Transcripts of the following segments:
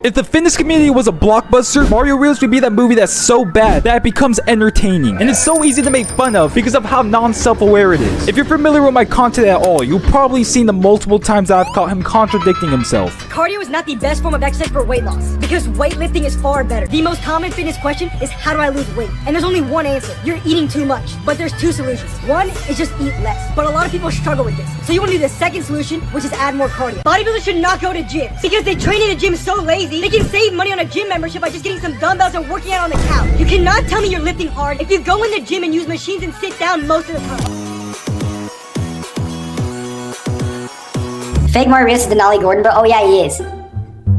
If the fitness community was a blockbuster, Mario Rios would be that movie that's so bad that it becomes entertaining. And it's so easy to make fun of because of how non-self-aware it is. If you're familiar with my content at all, you've probably seen the multiple times I've caught him contradicting himself. Cardio is not the best form of exercise for weight loss because weightlifting is far better. The most common fitness question is how do I lose weight? And there's only one answer. You're eating too much. But there's two solutions. One is just eat less. But a lot of people struggle with this. So you want to do the second solution, which is add more cardio. Bodybuilders should not go to gyms because they train in a gym so lazy, they can save money on a gym membership by just getting some dumbbells and working out on the couch. You cannot tell me you're lifting hard if you go in the gym and use machines and sit down most of the time. Fake Mario Rios is Denali Gordon, bro. Oh yeah, he is.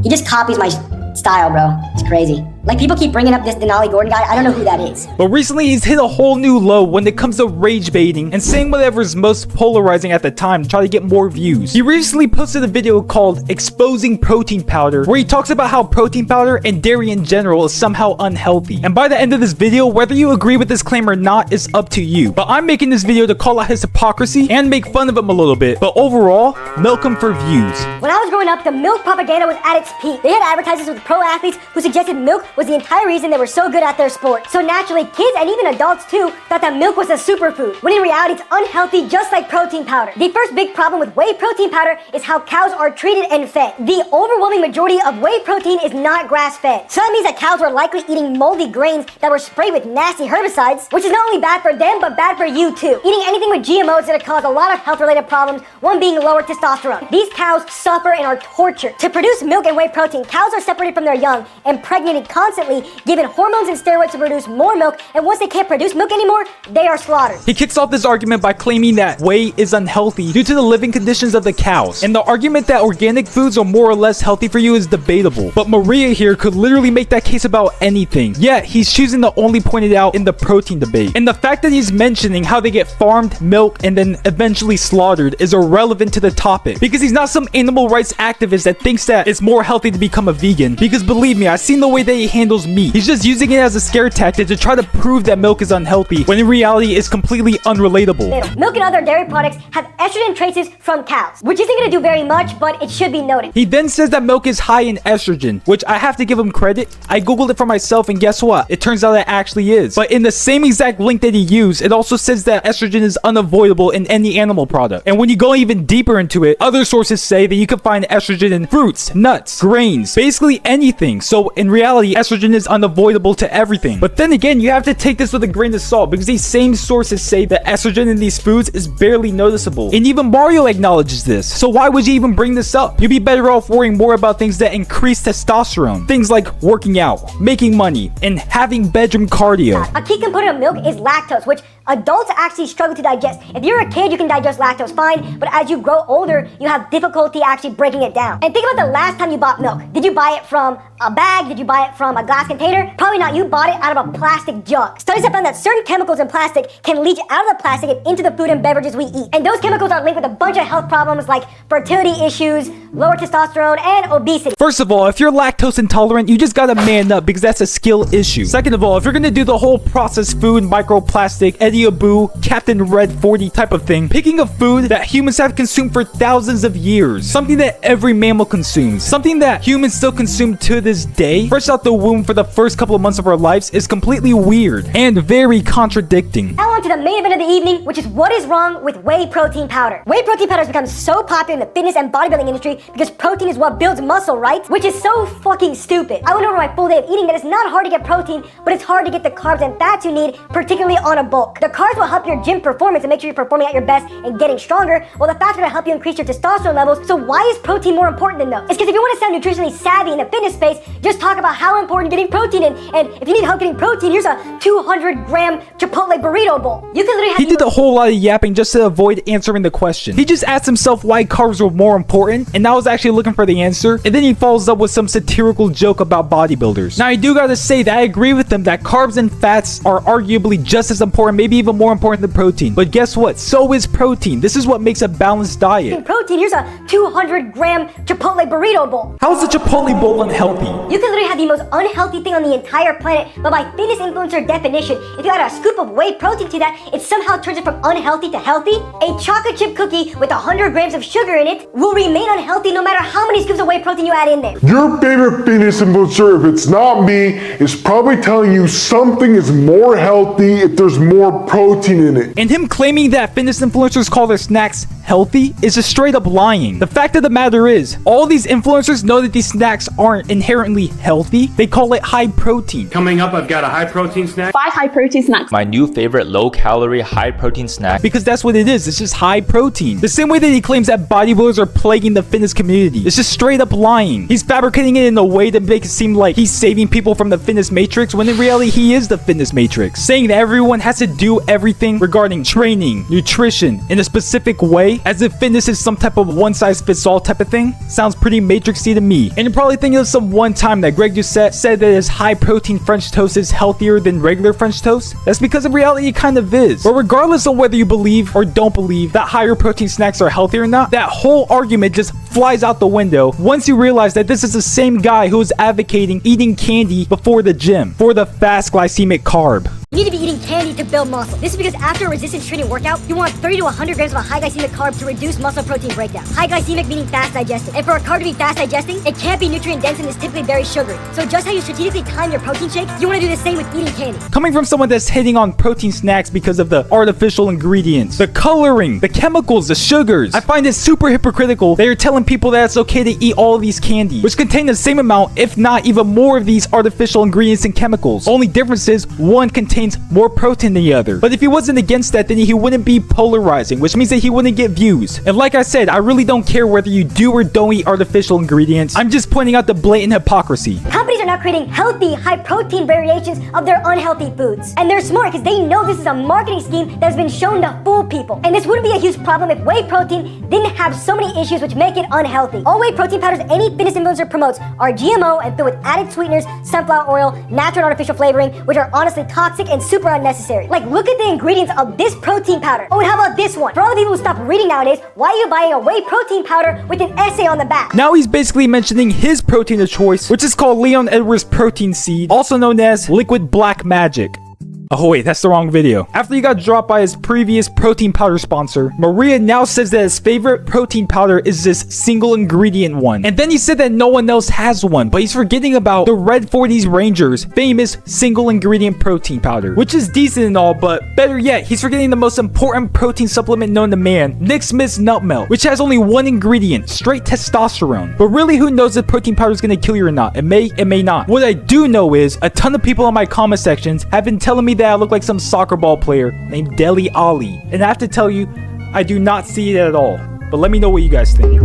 He just copies my style, bro. It's crazy. Like, people keep bringing up this Denali Gordon guy. I don't know who that is. But recently, he's hit a whole new low when it comes to rage baiting and saying whatever is most polarizing at the time to try to get more views. He recently posted a video called Exposing Protein Powder, where he talks about how protein powder and dairy in general is somehow unhealthy. And by the end of this video, whether you agree with this claim or not is up to you. But I'm making this video to call out his hypocrisy and make fun of him a little bit. But overall, milk him for views. When I was growing up, the milk propaganda was at its peak. They had advertisers with pro athletes who suggested milk was the entire reason they were so good at their sport. So naturally, kids and even adults too thought that milk was a superfood, when in reality it's unhealthy just like protein powder. The first big problem with whey protein powder is how cows are treated and fed. The overwhelming majority of whey protein is not grass-fed. So that means that cows were likely eating moldy grains that were sprayed with nasty herbicides, which is not only bad for them, but bad for you too. Eating anything with GMO is going to cause a lot of health-related problems, one being lower testosterone. These cows suffer and are tortured. To produce milk and whey protein, cows are separated from their young, impregnated constantly, given hormones and steroids to produce more milk, and once they can't produce milk anymore, they are slaughtered. He kicks off this argument by claiming that whey is unhealthy due to the living conditions of the cows. And the argument that organic foods are more or less healthy for you is debatable. But Maria here could literally make that case about anything. Yet, he's choosing to only point it out in the protein debate. And the fact that he's mentioning how they get farmed, milked, and then eventually slaughtered is irrelevant to the topic. Because he's not some animal rights activist that thinks that it's more healthy to become a vegan. Because believe me, I've seen the way that he handles meat. He's just using it as a scare tactic to try to prove that milk is unhealthy, when in reality it's completely unrelatable. Milk and other dairy products have estrogen traces from cows, which isn't going to do very much, but it should be noted. He then says that milk is high in estrogen, which I have to give him credit. I googled it for myself and guess what? It turns out it actually is. But in the same exact link that he used, it also says that estrogen is unavoidable in any animal product. And when you go even deeper into it, other sources say that you can find estrogen in fruits, nuts, grains, basically anything. So in reality, estrogen is unavoidable to everything. But then again, you have to take this with a grain of salt because these same sources say that estrogen in these foods is barely noticeable. And even Mario acknowledges this. So why would you even bring this up? You'd be better off worrying more about things that increase testosterone. Things like working out, making money, and having bedroom cardio. A key component of milk is lactose, which adults actually struggle to digest. If you're a kid, you can digest lactose fine, but as you grow older, you have difficulty actually breaking it down. And think about the last time you bought milk. Did you buy it from a bag? Did you buy it from a glass container? Probably not. You bought it out of a plastic jug. Studies have found that certain chemicals in plastic can leach out of the plastic and into the food and beverages we eat. And those chemicals are linked with a bunch of health problems like fertility issues, lower testosterone, and obesity. First of all, if you're lactose intolerant, you just gotta man up because that's a skill issue. Second of all, if you're gonna do the whole processed food, microplastic, Eddie Abu, Captain Red 40 type of thing, picking a food that humans have consumed for thousands of years, something that every mammal consumes, something that humans still consume to this day, fresh out the womb for the first couple of months of our lives, is completely weird and very contradicting. Now on to the main event of the evening, which is what is wrong with whey protein powder. Whey protein powder has become so popular in the fitness and bodybuilding industry because protein is what builds muscle, right? Which is so fucking stupid. I went over my full day of eating that it's not hard to get protein, but it's hard to get the carbs and fats you need, particularly on a bulk. The carbs will help your gym performance and make sure you're performing at your best and getting stronger, while the fats are going to help you increase your testosterone levels. So why is protein more important than those? It's because if you want to sound nutritionally savvy in the fitness space, just talk about how important getting protein is. And if you need help getting protein, here's a 200-gram Chipotle burrito bowl. You can literally have— He did a whole lot of yapping just to avoid answering the question. He just asked himself why carbs were more important, and now was actually looking for the answer, and then he follows up with some satirical joke about bodybuilders. Now, I do gotta say that I agree with him that carbs and fats are arguably just as important, maybe even more important than protein. But guess what? So is protein. This is what makes a balanced diet. Protein, here's a 200-gram Chipotle burrito bowl. How is the Chipotle bowl unhealthy? You can literally have the most unhealthy thing on the entire planet, but by fitness influencer definition, if you add a scoop of whey protein to that, it somehow turns it from unhealthy to healthy. A chocolate chip cookie with 100 grams of sugar in it will remain unhealthy no matter how many scoops of whey protein you add in there. Your favorite fitness influencer, if it's not me, is probably telling you something is more healthy if there's more protein in it. And him claiming that fitness influencers call their snacks healthy is just straight up lying. The fact of the matter is, all these influencers know that these snacks aren't inherently healthy. They call it high protein. Coming up, I've got a high protein snack. 5 high protein snacks. My new favorite low-calorie, high-protein snack. Because that's what it is. It's just high protein. The same way that he claims that bodybuilders are plaguing the fitness community. It's just straight up lying. He's fabricating it in a way to make it seem like he's saving people from the fitness matrix, when in reality he is the fitness matrix. Saying that everyone has to do everything regarding training, nutrition, in a specific way, as if fitness is some type of one-size-fits-all type of thing, sounds pretty matrixy to me. And you're probably thinking of some one time that Greg Doucette said that his high-protein French toast is healthier than regular French toast. That's because in reality it kind of is. But regardless of whether you believe or don't believe that higher protein snacks are healthy or not, that whole argument just flies out the window once you realize that this is the same guy who is advocating eating candy before the gym for the fast glycemic carb. You need to be eating candy to build muscle. This is because after a resistance training workout, you want 30 to 100 grams of a high glycemic carb to reduce muscle protein breakdown. High glycemic meaning fast digesting. And for a carb to be fast digesting, it can't be nutrient dense and is typically very sugary. So just how you strategically time your protein shake, you want to do the same with eating candy. Coming from someone that's hitting on protein snacks because of the artificial ingredients, the coloring, the chemicals, the sugars, I find it super hypocritical that you're telling people that it's okay to eat all of these candies, which contain the same amount, if not even more, of these artificial ingredients and chemicals. Only difference is one contains more protein than the other. But if he wasn't against that, then he wouldn't be polarizing, which means that he wouldn't get views. And like I said, I really don't care whether you do or don't eat artificial ingredients. I'm just pointing out the blatant hypocrisy. Companies are now creating healthy, high-protein variations of their unhealthy foods. And they're smart because they know this is a marketing scheme that has been shown to fool people. And this wouldn't be a huge problem if whey protein didn't have so many issues which make it unhealthy. All whey protein powders any fitness influencer promotes are GMO and filled with added sweeteners, sunflower oil, natural and artificial flavoring, which are honestly toxic and super unnecessary. Like, look at the ingredients of this protein powder. Oh, and how about this one? For all the people who stop reading nowadays, why are you buying a whey protein powder with an essay on the back? Now he's basically mentioning his protein of choice, which is called Leon Edwards Protein Seed, also known as Liquid Black Magic. Oh wait, that's the wrong video. After he got dropped by his previous protein powder sponsor, Maria now says that his favorite protein powder is this single ingredient one. And then he said that no one else has one, but he's forgetting about the Red 40s Rangers famous single ingredient protein powder, which is decent and all, but better yet, he's forgetting the most important protein supplement known to man, Nick Smith's Nut Melt, which has only one ingredient, straight testosterone. But really, who knows if protein powder is gonna kill you or not? It may not. What I do know is a ton of people in my comment sections have been telling me that I look like some soccer ball player named Dele Alli, and I have to tell you, I do not see it at all. But let me know what you guys think.